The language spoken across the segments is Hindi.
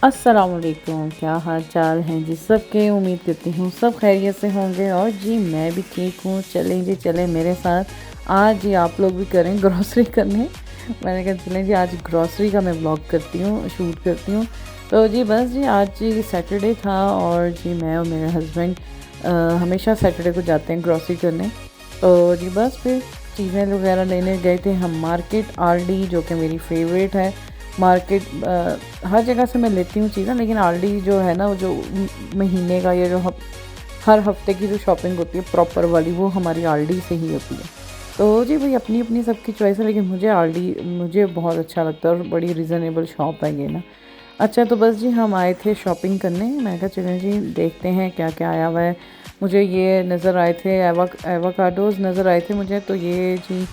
अस्सलामुअलैकुम, क्या हाल चाल हैं जी सबके। उम्मीद करती हूँ सब खैरियत से होंगे और जी मैं भी ठीक हूँ। चलें जी, चलें मेरे साथ। आज जी आप लोग भी करें ग्रॉसरी करने। मैंने कहा चलें जी आज ग्रॉसरी का मैं व्लॉग करती हूँ, शूट करती हूँ। तो जी बस जी आज जी सैटरडे था और जी मैं और मेरे हस्बैंड हमेशा सैटरडे को जाते हैं ग्रॉसरी करने। तो जी बस फिर चीज़ें वगैरह लेने गए थे हम मार्केट आरडी, जो कि मेरी फेवरेट है मार्केट। हर जगह से मैं लेती हूँ चीज़ें, लेकिन आरडी जो है ना, वो जो महीने का या जो हर हफ्ते की जो शॉपिंग होती है प्रॉपर वाली, वो हमारी आरडी से ही होती है। तो जी भाई अपनी अपनी सबकी चॉइस है, लेकिन मुझे आरडी मुझे बहुत अच्छा लगता है और बड़ी रिज़नेबल शॉप है ये ना। अच्छा तो बस जी हम आए थे शॉपिंग करने। मैं कहा चलें जी देखते हैं क्या क्या आया हुआ है। मुझे ये नज़र आए थे एवोकाडोज़ नज़र आए थे मुझे, तो ये जी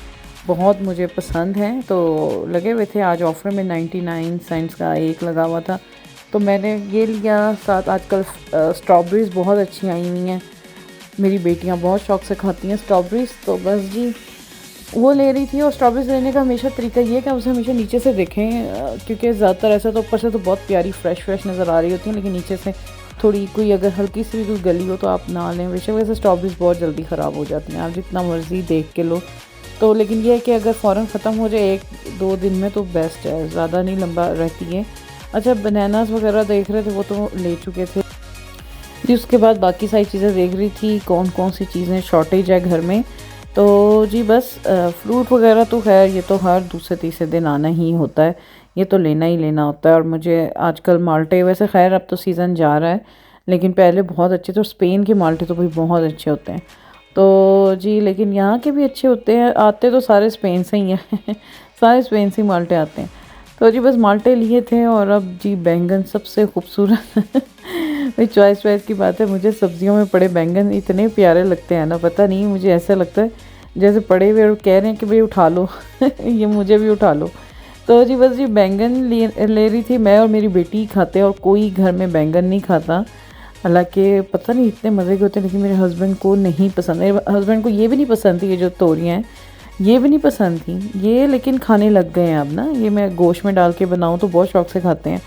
बहुत मुझे पसंद हैं। तो लगे हुए थे आज ऑफ़र में, 99 सेंट्स का एक लगा हुआ था, तो मैंने ये लिया। साथ आजकल स्ट्रॉबेरीज़ बहुत अच्छी आई हुई हैं, मेरी बेटियां बहुत शौक से खाती हैं स्ट्रॉबेरीज़। तो बस जी वो ले रही थी। और स्ट्रॉबेरीज़ लेने का हमेशा तरीका ये है कि उसे हमेशा नीचे से देखें, क्योंकि ज़्यादातर ऐसा तो ऊपर से तो बहुत प्यारी फ्रेश नज़र आ रही होती हैं, लेकिन नीचे से थोड़ी कोई अगर हल्की सी भी कोई गली हो तो आप ना लें। वैसे वैसे स्ट्रॉबेरीज़ बहुत जल्दी ख़राब हो जाती हैं, आप जितना मर्ज़ी देख के लो। तो लेकिन ये है कि अगर फ़ौरन ख़त्म हो जाए 1-2 दिन में तो बेस्ट है, ज़्यादा नहीं लंबा रहती है। अच्छा बनानास वगैरह देख रहे थे, वो तो ले चुके थे जी। उसके बाद बाकी सारी चीज़ें देख रही थी, कौन कौन सी चीज़ें शॉर्टेज है घर में। तो जी बस फ्रूट वगैरह तो खैर ये तो हर दूसरे तीसरे दिन आना ही होता है, ये तो लेना ही लेना होता है। और मुझे आजकल माल्टे, वैसे खैर अब तो सीज़न जा रहा है, लेकिन पहले बहुत अच्छे थे। और स्पेन के माल्टे तो भाई बहुत अच्छे होते हैं। तो जी लेकिन यहाँ के भी अच्छे होते हैं, आते तो सारे स्पेन से ही हैं सारे स्पेन से ही माल्टे आते हैं। तो जी बस माल्टे लिए थे। और अब जी बैंगन सबसे खूबसूरत भाई चॉइस की बात है, मुझे सब्जियों में पड़े बैंगन इतने प्यारे लगते हैं ना, पता नहीं मुझे ऐसा लगता है जैसे पड़े हुए और कह रहे हैं कि भाई उठा लो ये मुझे भी उठा लो। तो जी बस जी बैंगन ले रही थी। मैं और मेरी बेटी खाते हैं और कोई घर में बैंगन नहीं खाता। हालांकि पता नहीं इतने मज़े के होते हैं, लेकिन मेरे हस्बैंड को नहीं पसंद। मेरे हस्बैंड को ये भी नहीं पसंद थी, ये जो तोरियाँ हैं ये भी नहीं पसंद थी ये, लेकिन खाने लग गए हैं अब ना। ये मैं गोश्त में डाल के बनाऊँ तो बहुत शौक से खाते हैं।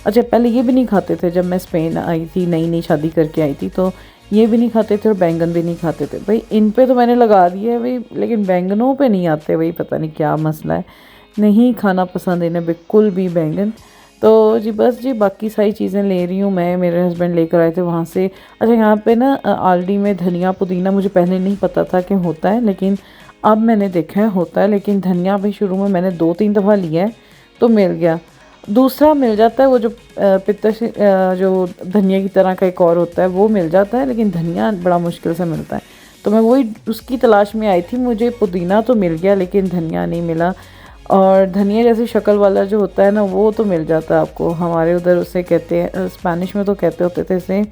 अच्छा पहले ये भी नहीं खाते थे, जब मैं स्पेन आई थी नई नई शादी करके आई थी, तो ये भी नहीं खाते थे और बैंगन भी नहीं खाते थे। भाई इन पे तो मैंने लगा दिया है भाई, लेकिन बैंगनों पे नहीं आते भाई, पता नहीं क्या मसला है, नहीं खाना पसंद इन्हें बिल्कुल भी बैंगन। तो जी बस जी बाकी सारी चीज़ें ले रही हूँ मैं, मेरे हस्बैंड लेकर आए थे वहाँ से। अच्छा यहाँ पे ना आलडी में धनिया पुदीना मुझे पहले नहीं पता था कि होता है, लेकिन अब मैंने देखा है होता है। लेकिन धनिया भी शुरू में मैंने 2-3 दफ़ा लिया है तो मिल गया। दूसरा मिल जाता है वो जो जो धनिया की तरह का एक और होता है वो मिल जाता है, लेकिन धनिया बड़ा मुश्किल से मिलता है। तो मैं वही उसकी तलाश में आई थी। मुझे पुदीना तो मिल गया लेकिन धनिया नहीं मिला। और धनिया जैसी शक्ल वाला जो होता है ना वो तो मिल जाता है आपको, हमारे उधर उसे कहते हैं, स्पेनिश में तो कहते होते थे इसे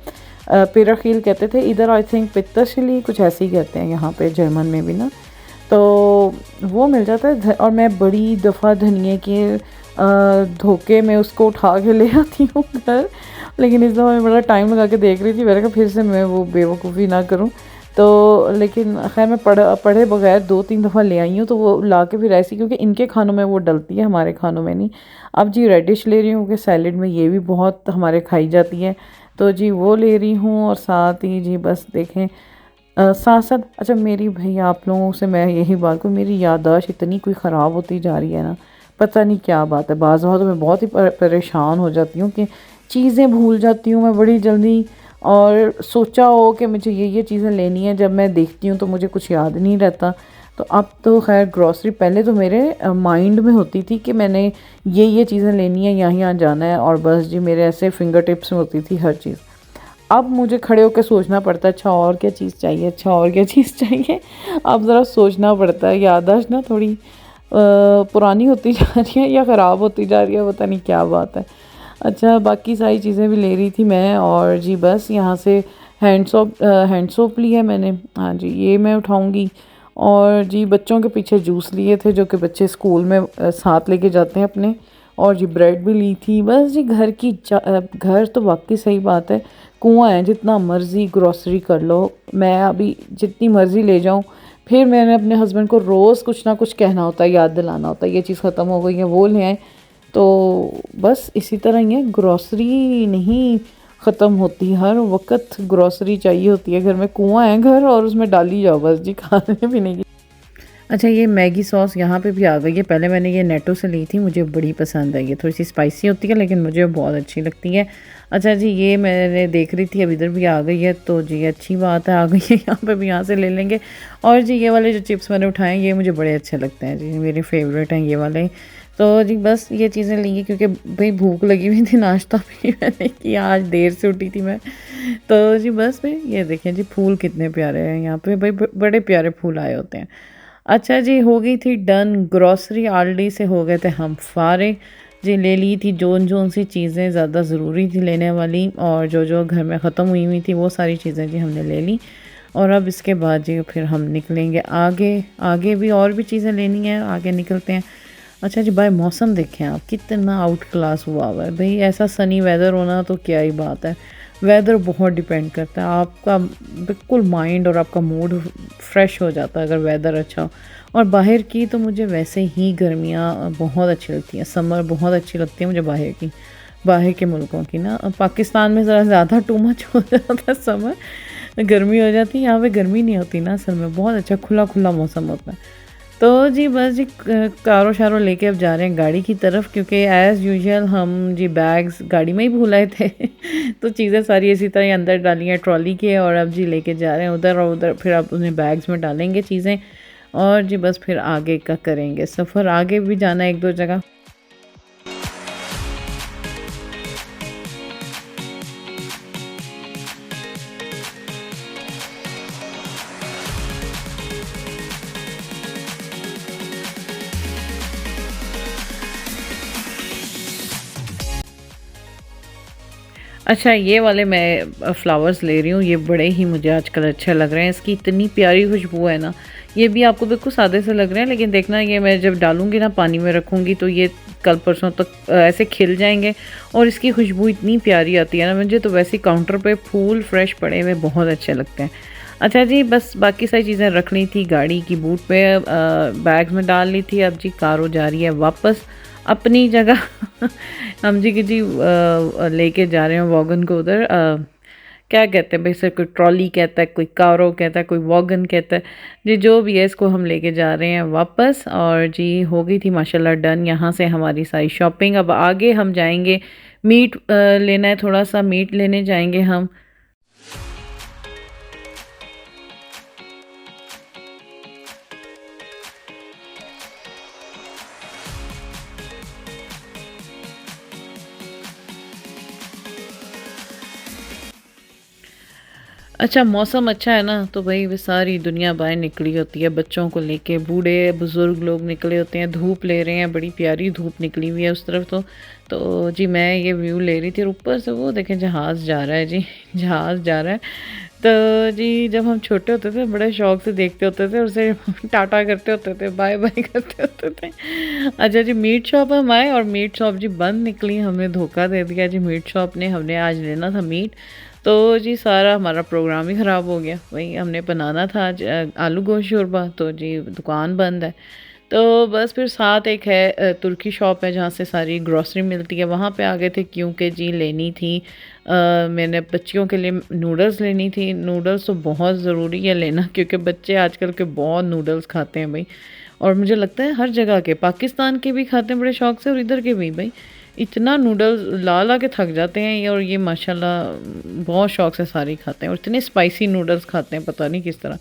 पिराखील कहते थे, इधर आई थिंक पित्तशली कुछ ऐसे ही कहते हैं यहाँ पे जर्मन में भी ना। तो वो मिल जाता है। और मैं बड़ी दफ़ा धनिए के धोखे में उसको उठा के ले आती हूँ घर, लेकिन इस दफ़ा मैं बड़ा टाइम लगा के देख रही थी, मैंने कहा फिर से मैं वो बेवकूफ़ी ना करूँ। तो लेकिन खैर मैं पढ़े बगैर 2-3 दफ़ा ले आई हूँ, तो वो ला के फिर ऐसी, क्योंकि इनके खानों में वो डलती है, हमारे खानों में नहीं। अब जी रेडिश ले रही हूँ कि सैलड में ये भी बहुत हमारे खाई जाती है, तो जी वो ले रही हूँ। और साथ ही जी बस देखें साथ साथ अच्छा मेरी भैया आप लोगों से मैं यही बात कहूँ, मेरी याददाश्त इतनी कोई ख़राब होती जा रही है ना, पता नहीं क्या बात है। बाज़ दफ़ा तो मैं बहुत ही परेशान हो जाती हूँ कि चीज़ें भूल जाती हूँ मैं बड़ी जल्दी। और सोचा हो कि मुझे ये चीज़ें लेनी है, जब मैं देखती हूँ तो मुझे कुछ याद नहीं रहता। तो अब तो खैर ग्रॉसरी पहले तो मेरे माइंड में होती थी कि मैंने ये चीज़ें लेनी है, यहाँ यहाँ जाना है, और बस जी मेरे ऐसे फिंगर टिप्स में होती थी हर चीज़। अब मुझे खड़े होकर सोचना पड़ता है, अच्छा और क्या चीज़ चाहिए, अच्छा और क्या चीज़ चाहिए। अब ज़रा सोचना पड़ता है, याददाश्त ना थोड़ी पुरानी होती जा रही है या ख़राब होती जा रही है, पता नहीं क्या बात है। अच्छा बाकी सारी चीज़ें भी ले रही थी मैं। और जी बस यहाँ से हैंड सोप ली है मैंने, हाँ जी ये मैं उठाऊँगी। और जी बच्चों के पीछे जूस लिए थे जो कि बच्चे स्कूल में साथ लेके जाते हैं अपने। और जी ब्रेड भी ली थी। बस जी घर तो वाकई सही बात है, कुआं है, जितना मर्ज़ी ग्रॉसरी कर लो। मैं अभी जितनी मर्ज़ी ले जाऊं, फिर मैंने अपने हस्बैंड को रोज़ कुछ ना कुछ कहना होता है, याद दिलाना होता है, ये चीज़ ख़त्म हो गई है वो ले आए। तो बस इसी तरह ही है, ग्रॉसरी नहीं ख़त्म होती, हर वक्त ग्रॉसरी चाहिए होती है। घर में कुआं है घर और उसमें डाली जाओ बस जी खाने पीने की। अच्छा, ये मैगी सॉस यहाँ पे भी आ गई है। पहले मैंने ये नेटो से ली थी, मुझे बड़ी पसंद है। ये थोड़ी सी स्पाइसी होती है लेकिन मुझे बहुत अच्छी लगती है। अच्छा जी, ये मैंने देख रही थी अब इधर भी आ गई है, तो जी अच्छी बात है, आ गई है यहाँ पे भी, यहाँ से ले लेंगे। और जी ये वाले जो चिप्स मैंने उठाए हैं ये मुझे बड़े अच्छे लगते हैं जी, मेरे फेवरेट हैं ये वाले। तो जी बस ये चीज़ें लेंगी क्योंकि भाई भूख लगी हुई थी, नाश्ता भी मैंने किया, आज देर से उठी थी मैं। तो जी बस भाई ये देखें जी, फूल कितने प्यारे हैं यहाँ पे भाई, बड़े प्यारे फूल आए होते हैं। अच्छा जी, हो गई थी डन ग्रॉसरी, आलडी से हो गए थे हम फारिग जी। ले ली थी जोन जोन सी चीज़ें ज़्यादा ज़रूरी थी लेने वाली, और जो जो घर में ख़त्म हुई हुई थी वो सारी चीज़ें जी हमने ले ली। और अब इसके बाद जी फिर हम निकलेंगे आगे, आगे भी और भी चीज़ें लेनी है, आगे निकलते हैं। अच्छा जी, भाई मौसम देखें आप, कितना आउट क्लास हुआ हुआ है भाई, ऐसा सनी वेदर होना तो क्या ही बात है। वेदर बहुत डिपेंड करता है, आपका बिल्कुल माइंड और आपका मूड फ्रेश हो जाता है अगर वेदर अच्छा हो। और बाहर की तो मुझे वैसे ही गर्मियाँ बहुत अच्छी लगती हैं, समर बहुत अच्छी लगती है मुझे बाहर की, बाहर के मुल्कों की ना। पाकिस्तान में ज़रा ज़्यादा टू मच हो जाता है समर, गर्मी हो जाती है, यहाँ पे गर्मी नहीं होती ना असल में, बहुत अच्छा खुला खुला मौसम होता है। तो जी बस जी कारो शारो लेके अब जा रहे हैं गाड़ी की तरफ, क्योंकि एज़ यूजुअल हम जी बैग्स गाड़ी में ही भूल आए थे तो चीज़ें सारी इसी तरह ही अंदर डाली हैं ट्रॉली के, और अब जी लेके जा रहे हैं उधर, और उधर फिर अब उन्हें बैग्स में डालेंगे चीज़ें, और जी बस फिर आगे का करेंगे सफ़र, आगे भी जाना है एक दो जगह। अच्छा, ये वाले मैं फ़्लावर्स ले रही हूँ, ये बड़े ही मुझे आजकल अच्छे लग रहे हैं, इसकी इतनी प्यारी खुशबू है ना। ये भी आपको बिल्कुल सादे से लग रहे हैं लेकिन देखना, ये मैं जब डालूँगी ना पानी में रखूँगी तो ये कल परसों तक ऐसे खिल जाएंगे, और इसकी खुशबू इतनी प्यारी आती है ना, मुझे तो वैसे ही काउंटर पे फूल फ्रेश पड़े हुए बहुत अच्छे लगते हैं। अच्छा जी, बस बाकी सारी चीज़ें रख ली थी गाड़ी की बूट पे, बैग में डाल ली थी। अब जी कारो जा रही है वापस अपनी जगह हम जी की जी लेके जा रहे हैं वॉगन को उधर, क्या कहते हैं भाई सर, कोई ट्रॉली कहता है, कोई कारो कहता है, कोई वॉगन कहता है जी, जो भी है इसको हम लेके जा रहे हैं वापस। और जी हो गई थी माशाल्लाह डन यहाँ से हमारी सारी शॉपिंग। अब आगे हम जाएंगे मीट लेना है, थोड़ा सा मीट लेने जाएंगे हम। अच्छा, मौसम अच्छा है ना तो भाई वे सारी दुनिया बाहर निकली होती है, बच्चों को लेके, बूढ़े बुज़ुर्ग लोग निकले होते हैं, धूप ले रहे हैं, बड़ी प्यारी धूप निकली हुई है उस तरफ। तो जी मैं ये व्यू ले रही थी, और ऊपर से वो देखें जहाज़ जा रहा है जी जहाज़ जा रहा है। तो जी जब हम छोटे होते थे बड़े शौक से देखते होते थे, उसे टाटा करते होते थे, बाय बाय करते होते थे। अच्छा जी, मीट शॉप हम आए और मीट शॉप जी बंद निकली, हमने धोखा दे दिया जी मीट शॉप ने, हमने आज लेना था मीट, तो जी सारा हमारा प्रोग्राम ही ख़राब हो गया। वही हमने बनाना था आज आलू गोश्त शोरबा, तो जी दुकान बंद है। तो बस फिर साथ एक है तुर्की शॉप है जहाँ से सारी ग्रॉसरी मिलती है, वहाँ पे आ गए थे क्योंकि जी लेनी थी मैंने बच्चियों के लिए नूडल्स लेनी थी। नूडल्स तो बहुत ज़रूरी है लेना, क्योंकि बच्चे आजकल के बहुत नूडल्स खाते हैं भाई, और मुझे लगता है हर जगह के, पाकिस्तान के भी खाते हैं बड़े शौक से, और इधर के भी भाई इतना नूडल्स ला ला के थक जाते हैं। और ये माशाल्लाह बहुत शौक से सारी खाते हैं, और इतने स्पाइसी नूडल्स खाते हैं पता नहीं किस तरह।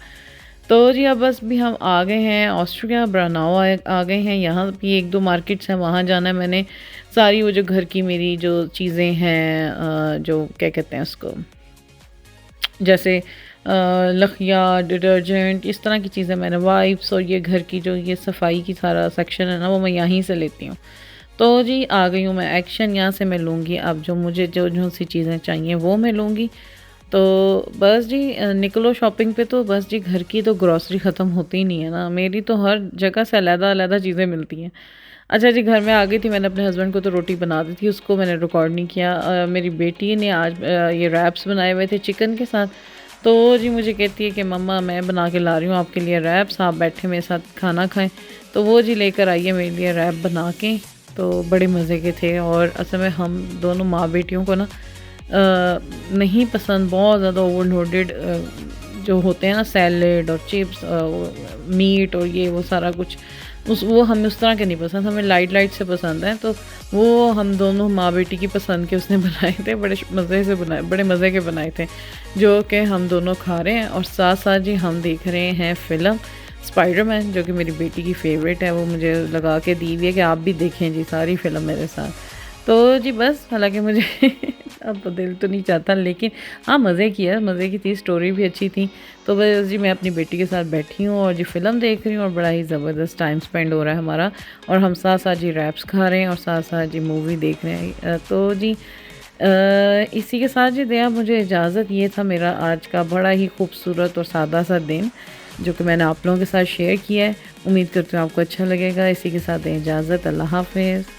तो जी अब बस भी हम आ गए हैं ऑस्ट्रिया ब्रानाओ आ गए हैं, यहाँ भी एक दो मार्केट्स हैं वहाँ जाना है मैंने। सारी वो जो घर की मेरी जो चीज़ें हैं जो क्या कहते हैं उसको, जैसे लखिया, डिटर्जेंट, इस तरह की चीज़ें मैंने, वाइप्स, और ये घर की जो ये सफाई की सारा सेक्शन है ना वो मैं यहीं से लेती हूँ। तो जी आ गई हूँ मैं एक्शन, यहाँ से मैं लूँगी अब जो मुझे जो जो सी चीज़ें चाहिए वो मैं लूँगी। तो बस जी निकलो शॉपिंग पे, तो बस जी घर की तो ग्रॉसरी ख़त्म होती ही नहीं है ना, मेरी तो हर जगह से अलग-अलग चीज़ें मिलती हैं। अच्छा जी, घर में आ गई थी, मैंने अपने हस्बैंड को तो रोटी बना दी थी, उसको मैंने रिकॉर्ड नहीं किया। मेरी बेटी ने आज ये रैप्स बनाए हुए थे चिकन के साथ, तो जी मुझे कहती है कि मम्मा मैं बना के ला रही हूँ आपके लिए रैप्स, आप बैठे मेरे साथ खाना खाएं। तो वो जी लेकर आई है मेरे लिए रैप बना के। तो बड़े मज़े के थे। और असल में हम दोनों माँ बेटियों को ना नहीं पसंद बहुत ज़्यादा ओवरलोडेड जो होते हैं ना सैलेड और चिप्स मीट और ये वो सारा कुछ, वो हमें उस तरह के नहीं पसंद, हमें लाइट लाइट से पसंद है। तो वो हम दोनों माँ बेटी की पसंद के उसने बनाए थे, बड़े मज़े से बनाए, बड़े मज़े के बनाए थे, जो कि हम दोनों खा रहे हैं। और साथ साथ जी हम देख रहे हैं फ़िल्म स्पाइडरमैन, जो कि मेरी बेटी की फ़ेवरेट है। वो मुझे लगा के दी हुई है कि आप भी देखें जी सारी फ़िल्म मेरे साथ। तो जी बस, हालांकि मुझे अब तो दिल तो नहीं चाहता, लेकिन हाँ मज़े किया, मज़े की थी, स्टोरी भी अच्छी थी। तो बस जी मैं अपनी बेटी के साथ बैठी हूँ और जी फ़िल्म देख रही हूँ और बड़ा ही ज़बरदस्त टाइम स्पेंड हो रहा है हमारा। और हम साथ साथ जी रैप्स खा रहे हैं और साथ साथ जी मूवी देख रहे हैं। तो जी इसी के साथ जी दिया मुझे इजाज़त। ये था मेरा आज का बड़ा ही खूबसूरत और सादा सा दिन, जो कि मैंने आप लोगों के साथ शेयर किया है। उम्मीद करती हूँ आपको अच्छा लगेगा। इसी के साथ दें इजाज़त, अल्लाह हाफ़िज़।